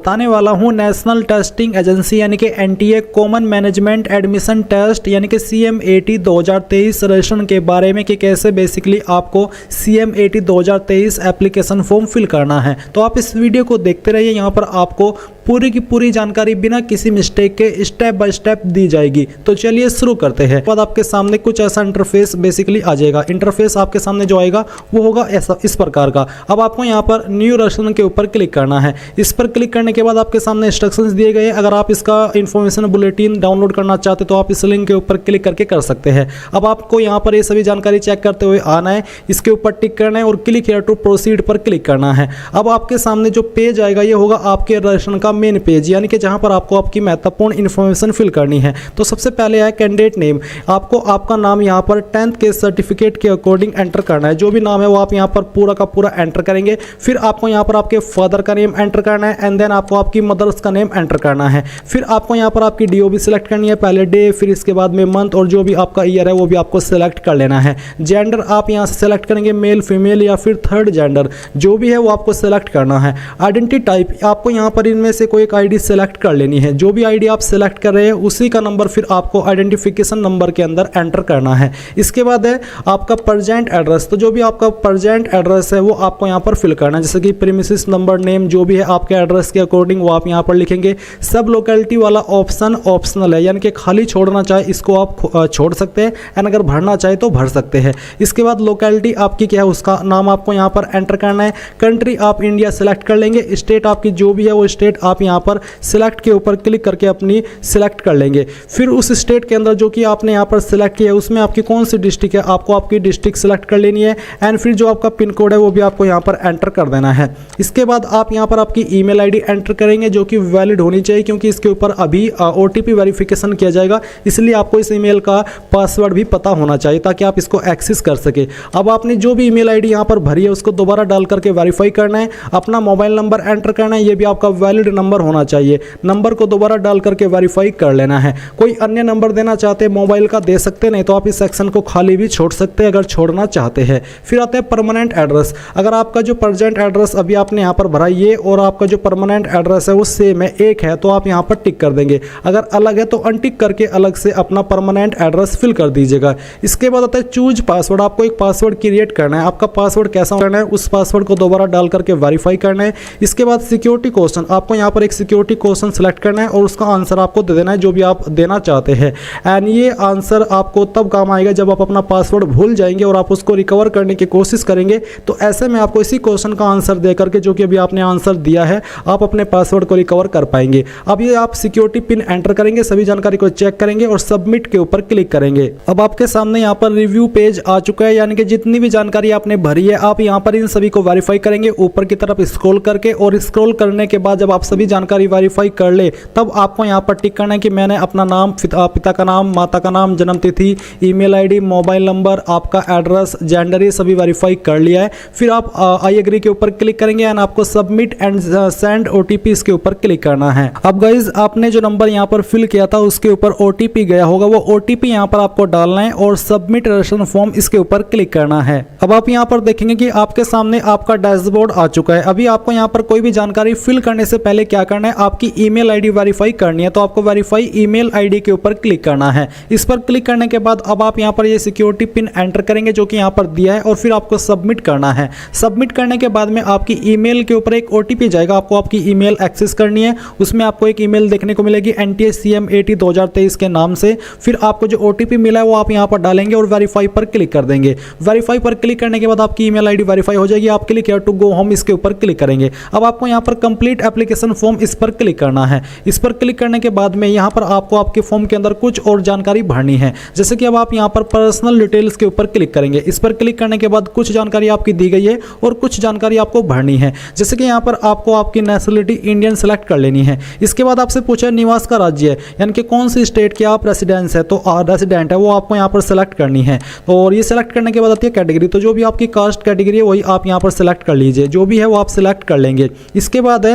बताने वाला हूं नेशनल टेस्टिंग एजेंसी यानी कि NTA common management admission test यानी कि CMAT 2023 रजिस्ट्रेशन के बारे में कि कैसे बेसिकली आपको CMAT 2023 एप्लीकेशन फॉर्म फिल करना है। तो आप इस वीडियो को देखते रहिए, यहाँ पर आपको पूरी की पूरी जानकारी बिना किसी मिस्टेक के स्टेप बाय स्टेप दी जाएगी। तो चलिए शुरू करते हैं। बाद आपके सामने कुछ ऐसा इंटरफेस बेसिकली आ जाएगा। इंटरफेस आपके सामने जो आएगा वो होगा ऐसा इस प्रकार का। अब आपको यहाँ पर न्यू रजिस्ट्रेशन के ऊपर क्लिक करना है। इस पर क्लिक करने के बाद आपके सामने इंस्ट्रक्शंस दिए गए हैं। अगर आप इसका इन्फॉर्मेशन बुलेटिन डाउनलोड करना चाहते तो आप इस लिंक के ऊपर क्लिक करके कर सकते हैं। अब आपको यहाँ पर ये सभी जानकारी चेक करते हुए आना है, इसके ऊपर टिक करना है और क्लिक हियर टू प्रोसीड पर क्लिक करना है। अब आपके सामने जो पेज आएगा ये होगा आपके रजिस्ट्रेशन का मेन पेज, यानी कि जहां पर आपको आपकी महत्वपूर्ण इन्फॉर्मेशन फिल करनी है। तो सबसे पहले है कैंडिडेट नेम। आपको आपका नाम यहां पर 10th के सर्टिफिकेट के अकॉर्डिंग एंटर करना है। जो भी नाम है वो आप यहां पर पूरा का पूरा एंटर करेंगे। फिर आपको यहां पर आपके फादर का नेम एंटर करना है एंड देन आपको आपकी मदर्स का नेम एंटर करना है। फिर आपको यहां पर आपकी DOB सिलेक्ट करनी है, पहले डे, फिर इसके बाद में मंथ और जो भी आपका ईयर है वो भी आपको सिलेक्ट कर लेना है। जेंडर आप यहां से सिलेक्ट करेंगे, मेल, फीमेल या फिर थर्ड जेंडर जो भी है वो आपको सिलेक्ट करना है। आइडेंटिटी टाइप आपको यहां पर इनमें से कोई एक आईडी सेलेक्ट कर लेनी है। जो भी आईडी आप सेलेक्ट कर रहे हैं उसी का नंबर फिर आपको आइडेंटिफिकेशन नंबर के अंदर एंटर करना है। इसके बाद है आपका प्रेजेंट एड्रेस। तो जो भी आपका प्रेजेंट एड्रेस है वो आपको यहाँ पर फिल करना है, जैसे कि प्रीमिसेस नंबर, नेम जो भी है आपके एड्रेस के अकॉर्डिंग वो आप यहाँ पर लिखेंगे। सब लोकेलिटी वाला ऑप्शन ऑप्शनल है, यानी कि खाली छोड़ना चाहे इसको आप छोड़ सकते हैं एंड अगर भरना चाहे तो भर सकते हैं। इसके बाद लोकेलिटी आपकी क्या है उसका नाम आपको यहाँ पर एंटर करना है। कंट्री आप इंडिया सेलेक्ट कर लेंगे। स्टेट आपकी जो भी है वो स्टेट आप यहाँ पर सिलेक्ट के ऊपर क्लिक करके अपनी सिलेक्ट कर लेंगे। फिर उस स्टेट के अंदर जो कि आपने यहाँ पर सिलेक्ट किया है उसमें आपकी कौन सी डिस्ट्रिक्ट है आपको आपकी डिस्ट्रिक्ट सिलेक्ट कर लेनी है एंड फिर जो आपका पिन कोड है वो भी आपको यहाँ पर एंटर कर देना है। इसके बाद आप यहाँ पर आपकी ईमेल आईडी एंटर करेंगे जो कि वैलिड होनी चाहिए, क्योंकि इसके ऊपर अभी OTP वेरिफिकेशन किया जाएगा, इसलिए आपको इस ईमेल का पासवर्ड भी पता होना चाहिए ताकि आप इसको एक्सेस कर सके। अब आपने जो भी ईमेल आईडी यहाँ पर भरी है उसको दोबारा डाल करके वेरीफाई करना है। अपना मोबाइल नंबर एंटर करना है, ये भी आपका वैलिड नंबर होना चाहिए। नंबर को दोबारा डाल करके वेरीफाई कर लेना है। कोई अन्य नंबर देना चाहते हैं मोबाइल का दे सकते, नहीं तो आप इस सेक्शन को खाली भी छोड़ सकते हैं अगर छोड़ना चाहते हैं। फिर आते हैं परमानेंट एड्रेस। अगर आपका जो प्रेजेंट एड्रेस अभी आपने यहाँ पर भरा ये और आपका जो परमानेंट एड्रेस है वो सेम है, एक है, तो आप यहाँ पर टिक कर देंगे। अगर अलग है तो अनटिक करके अलग से अपना परमानेंट एड्रेस फिल कर दीजिएगा। इसके बाद आता है चूज पासवर्ड। आपको एक पासवर्ड क्रिएट करना है। आपका पासवर्ड कैसा करना है उस पासवर्ड को दोबारा डाल करके वेरीफाई करना है। इसके बाद सिक्योरिटी क्वेश्चन, आपको यहाँ पर एक सिक्योरिटी क्वेश्चन सेलेक्ट करना है और उसका आंसर आपको दे देना है जो भी आप देना चाहते हैं। एंड ये आंसर आपको तब काम आएगा जब आप अपना पासवर्ड भूल जाएंगे और आप उसको रिकवर करने की कोशिश करेंगे। तो ऐसे में आपको इसी क्वेश्चन का आंसर दे करके जो कि अभी आपने आंसर दिया है आप अपने पासवर्ड को रिकवर कर पाएंगे। अब ये आप सिक्योरिटी पिन एंटर करेंगे, सभी जानकारी को चेक करेंगे और सबमिट के ऊपर क्लिक करेंगे। अब आपके सामने यहाँ पर रिव्यू पेज आ चुका है, यानी कि जितनी भी जानकारी आपने भरी है आप यहाँ पर इन सभी को वेरीफाई करेंगे ऊपर की तरफ स्क्रॉल करके, और स्क्रॉल करने के बाद जब आप सभी जानकारी वेरीफाई कर ले तब आपको यहाँ पर टिक करना है कि मैंने अपना नाम, पिता का नाम, माता का नाम, जन्म तिथि, ईमेल आईडी, मोबाइल नंबर, आपका एड्रेस, जेंडर ये सभी वेरीफाई कर लिया है। फिर आप आई एग्री के ऊपर क्लिक करेंगे एंड आपको सबमिट एंड सेंड OTP इसके ऊपर क्लिक करना है। अब गाइज आपने जो नंबर यहाँ पर फिल किया था उसके ऊपर OTP गया होगा, वो OTP यहाँ पर आपको डालना है और सबमिट रजिस्ट्रेशन फॉर्म इसके ऊपर क्लिक करना है। अब आप यहाँ पर देखेंगे कि आपके सामने आपका डैशबोर्ड आ चुका है। अभी आपको यहाँ पर कोई भी जानकारी फिल करने से पहले क्या करना है, आपकी ईमेल आईडी वेरीफाई करनी है। तो आपको वेरीफाई ईमेल आईडी के ऊपर क्लिक करना है। इस पर क्लिक करने के बाद अब आप यहाँ पर ये सिक्योरिटी पिन एंटर करेंगे जो कि यहाँ पर दिया है और फिर आपको सबमिट करना है। सबमिट करने के बाद में आपकी ईमेल के ऊपर एक OTP जाएगा, आपको आपकी ईमेल एक्सेस करनी है। उसमें आपको एक ईमेल देखने को मिलेगी NTA CMAT 2023 के नाम से। फिर आपको जो OTP मिला है वो आप यहाँ पर डालेंगे और वेरीफाई पर क्लिक कर देंगे। वेरीफाई पर क्लिक करने के बाद आपकी ईमेल आईडी वेरीफाई हो जाएगी। आप click here to go home इसके ऊपर क्लिक करेंगे। अब आपको यहाँ पर कंप्लीट एप्लीकेशन फॉर्म इस पर क्लिक करना है। इस पर क्लिक करने के बाद में यहाँ पर आपको आपके फॉर्म के अंदर कुछ और जानकारी भरनी है, जैसे कि अब आप यहाँ पर पर्सनल डिटेल्स के ऊपर क्लिक करेंगे। इस पर क्लिक करने के बाद कुछ जानकारी आपकी दी गई है और कुछ जानकारी आपको भरनी है, जैसे कि यहाँ पर आपको आपकी नेशनलिटी इंडियन सेलेक्ट कर लेनी है। इसके बाद आपसे पूछा निवास का राज्य है, यानी कि कौन सी स्टेट के आप रेसिडेंस है, तो रेसिडेंट है वो आपको यहाँ पर सेलेक्ट करनी है। और ये सेलेक्ट करने के बाद आती है कैटेगरी, तो जो भी आपकी कास्ट कैटेगरी है वही आप यहाँ पर सेलेक्ट कर लीजिए, जो भी है वो आप सेलेक्ट कर लेंगे। इसके बाद है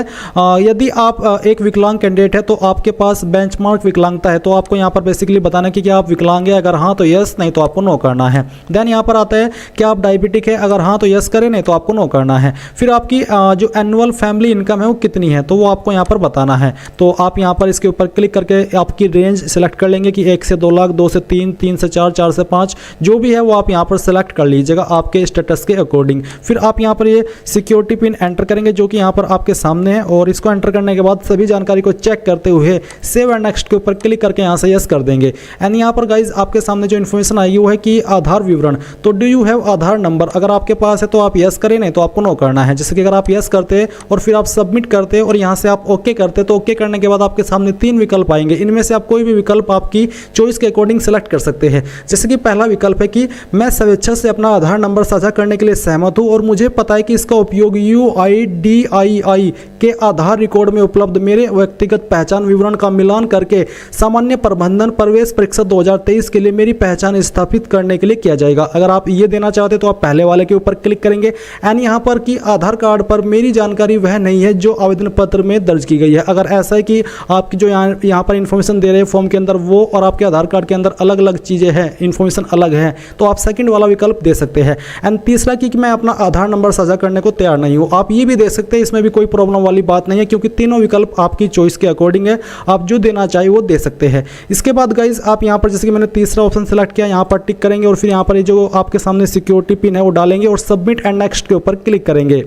यदि आप एक विकलांग कैंडिडेट है तो आपके पास बेंचमार्क विकलांगता है, तो आपको यहाँ पर बेसिकली बताना कि क्या आप विकलांग है, अगर हाँ तो यस, नहीं तो आपको नो करना है। देन यहाँ पर आता है कि आप डायबिटिक है, अगर हाँ तो यस करें, नहीं तो आपको नो करना है। फिर आपकी जो एनुअल फैमिली इनकम है वो कितनी कितनी है, तो वो आपको यहाँ पर बताना है। तो आप यहाँ पर इसके ऊपर क्लिक करके आपकी रेंज सेलेक्ट कर लेंगे कि 1 से 2 लाख, 2 से 3, 3 से 4, 4 से 5, जो भी है वो आप यहाँ पर सेलेक्ट कर लीजिएगा आपके स्टेटस के अकॉर्डिंग। फिर आप यहाँ पर ये सिक्योरिटी पिन एंटर करेंगे जो कि यहाँ पर आपके सामने है, और इसको एंटर करने के बाद सभी जानकारी को चेक करते हुए सेव एंड नेक्स्ट के ऊपर क्लिक करके यहाँ से यस कर देंगे। एंड यहाँ पर गाइज आपके सामने जो इन्फॉर्मेशन आएगी वो है कि आधार विवरण। तो do you have Aadhaar number, अगर आपके पास है तो आप यस करें, नहीं तो आपको नो करना है। जैसे कि अगर आप यस करते और फिर आप सबमिट करते और यहाँ से आप ओके करते, तो ओके करने के बाद आपके सामने 3 विकल्प आएंगे। इनमें से आप कोई भी विकल्प आपकी चॉइस के अकॉर्डिंग सेलेक्ट कर सकते हैं। जैसे कि पहला विकल्प है कि मैं स्वेच्छा से अपना आधार नंबर साझा करने के लिए सहमत हूँ और मुझे पता है कि इसका उपयोग UIDAI के आधार रिकॉर्ड में उपलब्ध मेरे व्यक्तिगत पहचान विवरण का मिलान करके सामान्य प्रबंधन प्रवेश परीक्षा 2023 के लिए मेरी पहचान स्थापित करने के लिए किया जाएगा। अगर आप ये देना चाहते तो आप पहले वाले के ऊपर क्लिक करेंगे। एंड यहाँ पर कि आधार कार्ड पर मेरी जानकारी वह नहीं है जो आवेदन पत्र में दर्ज की गई है। अगर ऐसा है कि आपकी जो यहाँ पर इन्फॉर्मेशन दे रहे हैं फॉर्म के अंदर वो और आपके आधार कार्ड के अंदर अलग अलग चीज़ें हैं, इन्फॉर्मेशन अलग है, तो आप सेकंड वाला विकल्प दे सकते हैं। एंड तीसरा कि मैं अपना आधार नंबर साझा करने को तैयार नहीं हूँ, आप ये भी दे सकते हैं। इसमें भी कोई प्रॉब्लम वाली बात नहीं है क्योंकि तीनों विकल्प आपकी चॉइस के अकॉर्डिंग है, आप जो देना चाहिए वो दे सकते हैं। इसके बाद गाइज आप यहाँ पर जैसे कि मैंने तीसरा ऑप्शन सेलेक्ट किया, यहाँ पर टिक करेंगे और फिर यहाँ पर जो आपके सामने सिक्योरिटी पिन है वो डालेंगे और सबमिट एंड नेक्स्ट के ऊपर क्लिक करेंगे।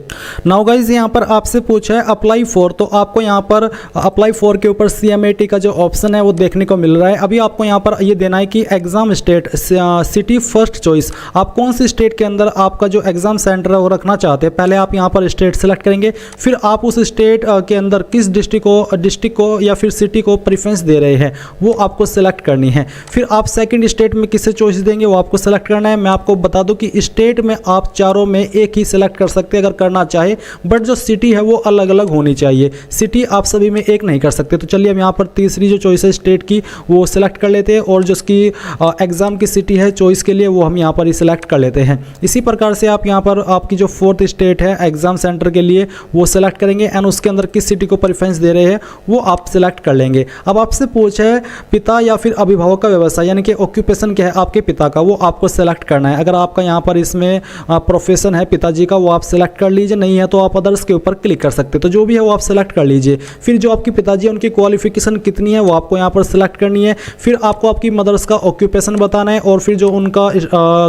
नाउ गाइज यहाँ पर आपसे पूछा है अप्लाई फॉर, तो आपको यहाँ पर अप्लाई फॉर के ऊपर CMAT का जो ऑप्शन है वो देखने को मिल रहा है। अभी आपको यहाँ पर ये देना है कि exam state city first choice, आप कौन सी स्टेट के अंदर आपका जो एग्जाम सेंटर है वो रखना चाहते हैं। पहले आप यहाँ पर स्टेट सेलेक्ट करेंगे, फिर आप उस स्टेट के अंदर किस डिस्ट्रिक्ट को या फिर सिटी को प्रेफरेंस दे रहे हैं वो आपको सेलेक्ट करनी है। फिर आप सेकंड स्टेट में किसे चॉइस देंगे वो आपको सेलेक्ट करना है। मैं आपको बता दूं कि स्टेट में आप चारों में एक ही सेलेक्ट कर सकते हैं अगर करना चाहे, बट जो सिटी है वो अलग अलग होनी चाहिए, सिटी आप सभी में एक नहीं कर सकते। तो चलिए हम यहाँ पर तीसरी जो चॉइस है स्टेट की वो सेलेक्ट कर लेते हैं और जो उसकी एग्जाम की सिटी है चॉइस के लिए वो हम यहाँ पर ही सेलेक्ट कर लेते हैं। इसी प्रकार से आप यहाँ पर आपकी जो फोर्थ स्टेट है एग्जाम सेंटर के लिए वो सेलेक्ट करेंगे एंड उसके अंदर किस सिटी को प्रेफरेंस दे रहे हैं वो आप सेलेक्ट कर लेंगे। अब आपसे पूछा है पिता या फिर अभिभावक का व्यवसाय यानी कि ऑक्यूपेशन क्या है आपके पिता का, वो आपको सेलेक्ट करना है। अगर आपका यहाँ पर इसमें प्रोफेशन है पिताजी का वो आप सेलेक्ट कर लीजिए, नहीं है तो आप अदर्स के ऊपर क्लिक कर सकते हैं। तो जो भी है वो आप सेलेक्ट कर लीजिए। फिर जो आपकी पिताजी है उनकी क्वालिफिकेशन कितनी है वो आपको यहाँ पर सेलेक्ट करनी है। फिर आपको आपकी मदर्स का ऑक्यूपेशन बताना है और फिर जो उनका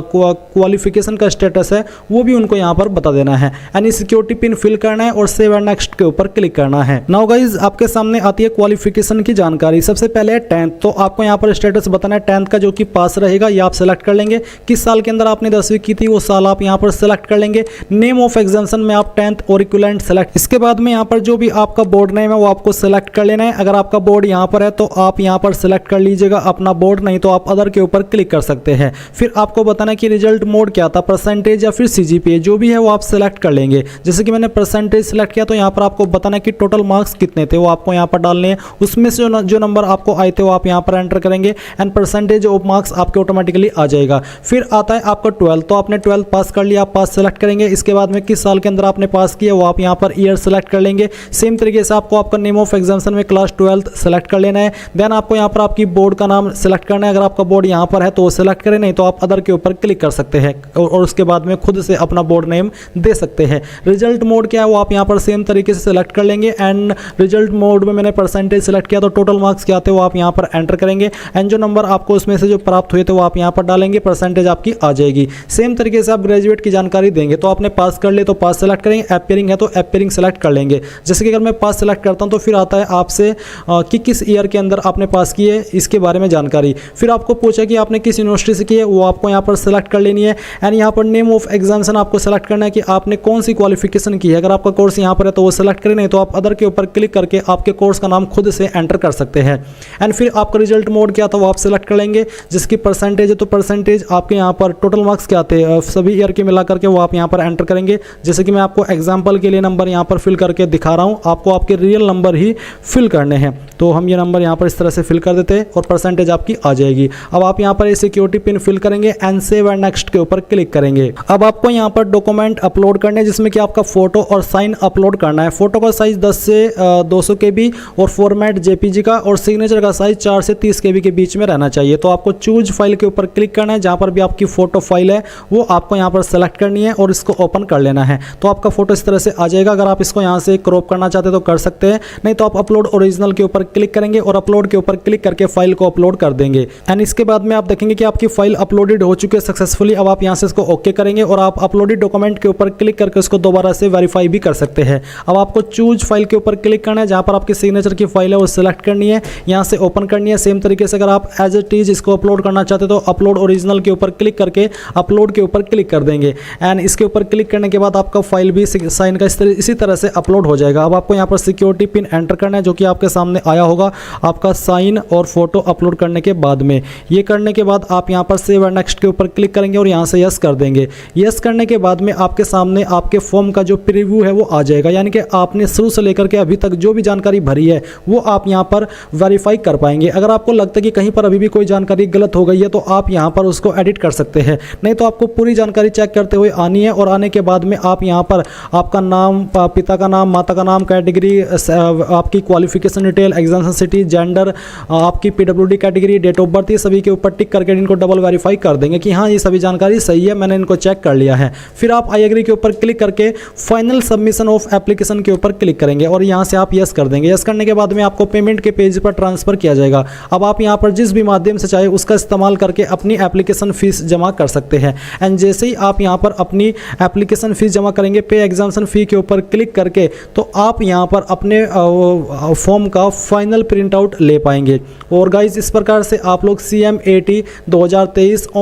क्वालिफिकेशन का स्टेटस है वो भी उनको यहाँ पर बता देना है। यानी सिक्योरिटी पिन फिल करना है और सेव एंड नेक्स्ट के ऊपर क्लिक करना है। नाउ गाइज आपके सामने आती है क्वालिफिकेशन की जानकारी। सबसे पहले है 10th, तो आपको यहाँ पर स्टेटस बताना है 10th का जो कि पास रहेगा ये आप सेलेक्ट कर लेंगे। किस साल के अंदर आपने 10वीं की थी वो साल आप यहाँ पर सेलेक्ट कर लेंगे। नेम ऑफ एग्जामिनेशन में आप 10th और इक्विवेलेंट सेलेक्ट। इसके बाद में यहाँ पर जो भी आपका बोर्ड नेम है वो आपको सेलेक्ट कर लेना है। अगर आपका बोर्ड यहाँ पर है तो आप यहाँ पर सेलेक्ट कर लीजिएगा अपना बोर्ड, नहीं तो आप अदर के ऊपर क्लिक कर सकते हैं। फिर आपको बताना है कि रिजल्ट मोड क्या था, परसेंटेज या फिर CGPA, जो भी है वो आप सेलेक्ट कर लेंगे। जैसे कि मैंने परसेंटेज सेलेक्ट किया तो यहाँ पर आपको बताना है कि टोटल मार्क्स कितने थे वो आपको यहाँ पर डालने हैं। उसमें से जो नंबर आपको आए थे वो आप यहाँ पर एंटर करेंगे एंड परसेंटेज ऑफ मार्क्स आपके ऑटोमेटिकली आ जाएगा। फिर आता है आपका 12th, तो आपने 12th पास कर लिया, आप पास सेलेक्ट करेंगे। इसके बाद में किस साल के अंदर आपने पास किया वो आप यहाँ पर ईयर सेलेक्ट कर लेंगे। सेम तरीके से आपको आपका नेम ऑफ एग्जामिनेशन में क्लास 12th सेलेक्ट कर लेना है। देन आपको यहाँ पर आपकी बोर्ड का नाम सेलेक्ट करना है। अगर आपका बोर्ड यहाँ पर है तो वो सेलेक्ट करें, नहीं तो आप अदर के ऊपर क्लिक कर सकते हैं और उसके बाद में खुद से अपना बोर्ड नेम दे सकते हैं। रिजल्ट मोड क्या है वो आप यहाँ पर सेम तरीके से सेलेक्ट कर लेंगे एंड रिजल्ट मोड में मैंने परसेंटेज सेलेक्ट किया तो टोटल मार्क्स क्या आते हैं वो आप यहाँ पर एंटर करेंगे एंड जो नंबर आपको उसमें से जो प्राप्त हुए थे वो आप यहाँ पर डालेंगे, परसेंटेज आपकी आ जाएगी। सेम तरीके से आप ग्रेजुएट की जानकारी देंगे, तो आपने पास कर ले तो पास सेलेक्ट करेंगे, अपीयरिंग है तो अपीयरिंग सेलेक्ट कर लेंगे। जैसे कि अगर मैं पास सेलेक्ट करता हूँ तो फिर आता है आपसे कि किस ईयर के अंदर आपने पास की है इसके बारे में जानकारी। फिर आपको पूछा कि आपने किस यूनिवर्सिटी से की है वो आपको यहाँ पर सेलेक्ट कर लेनी है एंड यहाँ पर नेम ऑफ एग्जामिनेशन आपको सेलेक्ट करना है कि आपने कौन सी क्वालिफिकेशन की है। अगर आपका कोर्स यहाँ पर है तो वो सेलेक्ट करें, नहीं तो आप अदर के ऊपर क्लिक करके आपके कोर्स का नाम खुद से एंटर कर सकते हैं। एंड फिर आपका रिजल्ट मोड क्या था वो आप सेलेक्ट कर लेंगे। जिसकी परसेंटेज है तो परसेंटेज आपके यहाँ पर टोटल मार्क्स क्या थे सभी ईयर के मिला करके वो आप यहाँ पर एंटर करेंगे। जैसे कि मैं आपको एग्जाम्पल के लिए नंबर यहाँ पर फिल करके दिखा रहा हूँ, आपको आपके रियल नंबर ही फिल करने हैं। तो हम ये नंबर यहाँ पर इस तरह से फिल कर देते हैं और परसेंटेज आपकी आ जाएगी। अब आप यहाँ पर ये सिक्योरिटी पिन फिल करेंगे एंड सेव एंड नेक्स्ट के ऊपर क्लिक करेंगे। अब आपको यहाँ पर डॉक्यूमेंट अपलोड करने जिसमें कि आपका फोटो और साइन अपलोड करना है। फोटो का साइज 10 से 200 KB और फॉर्मेट JPG का, और सिग्नेचर का साइज 4 से 30 KB के बीच में रहना चाहिए। तो आपको चूज फाइल के ऊपर क्लिक करना है, जहाँ पर भी आपकी फोटो फाइल है वो आपको यहाँ पर सेलेक्ट करनी है और इसको ओपन कर लेना है। तो आपका फोटो इस तरह से आ जाएगा। अगर आप इसको यहाँ से क्रॉप करना चाहते तो कर सकते हैं, नहीं तो आप अपलोड ओरिजिनल के ऊपर क्लिक करेंगे और अपलोड के ऊपर क्लिक करके फाइल को अपलोड कर देंगे। एंड इसके बाद में आप देखेंगे कि आपकी फाइल अपलोडेड हो चुकी है सक्सेसफुली। अब आप यहाँ से इसको ओके करेंगे और आप अपलोडेड डॉक्यूमेंट के ऊपर क्लिक करके उसको दोबारा से वेरीफाई भी कर सकते हैं। अब आपको चूज फाइल के ऊपर क्लिक करना है, जहाँ पर आपकी सिग्नेचर की फाइल है वो सिलेक्ट करनी है, यहाँ से ओपन करनी है। सेम तरीके से अगर आप एज इट इज इसको अपलोड करना चाहते तो अपलोड ओरिजिनल के ऊपर क्लिक करके अपलोड के ऊपर क्लिक कर देंगे। एंड इसके ऊपर क्लिक करने के बाद आपका फाइल भी साइन का इसी तरह से अपलोड हो जाएगा। अब आपको यहाँ पर सिक्योरिटी पिन एंटर करना है, जो कि आपके सामने आया होगा आपका साइन और फोटो अपलोड करने के बाद में। ये करने के बाद आप यहाँ पर सेव एंड नेक्स्ट के ऊपर क्लिक करेंगे और यहाँ से यस कर देंगे। यस करने के बाद में आपके सामने आपके फॉर्म का जो प्रीव्यू है वो आ जाएगा, यानी कि आपने शुरू से लेकर के अभी तक जो भी जानकारी भरी है वो आप यहाँ पर वेरीफाई कर पाएंगे। अगर आपको लगता है कि कहीं पर अभी भी कोई जानकारी गलत हो गई है तो आप यहाँ पर उसको एडिट कर सकते हैं, नहीं तो आपको पूरी जानकारी चेक करते हुए आनी है। और आने के बाद में आप यहाँ पर आपका नाम, पिता का नाम, माता का नाम, कैटेगरी, आपकी qualification detail, exam city, gender, आपकी PWD category, date of birth, ये सभी के ऊपर टिक करके इनको डबल वेरीफाई कर देंगे कि हाँ ये सभी जानकारी सही है, मैंने इनको चेक कर लिया है। फिर आप आई एग्री के ऊपर क्लिक करके फाइनल सबमिशन ऑफ एप्लीकेशन के ऊपर क्लिक करेंगे और यहाँ से आप यस कर देंगे। यस करने के बाद में आपको पेमेंट के पेज पर ट्रांसफर किया जाएगा। अब आप यहाँ पर जिस भी माध्यम से चाहे उसका इस्तेमाल करके अपनी एप्लीकेशन फीस जमा कर सकते हैं। एंड जैसे ही आप यहाँ पर अपनी एप्लीकेशन फीस जमा करेंगे पे एग्जामिनेशन फी के ऊपर क्लिक करके, तो आप यहाँ पर अपने फॉर्म का फाइनल प्रिंट आउट ले पाएंगे। और गाइज इस प्रकार से आप लोग CM80 2023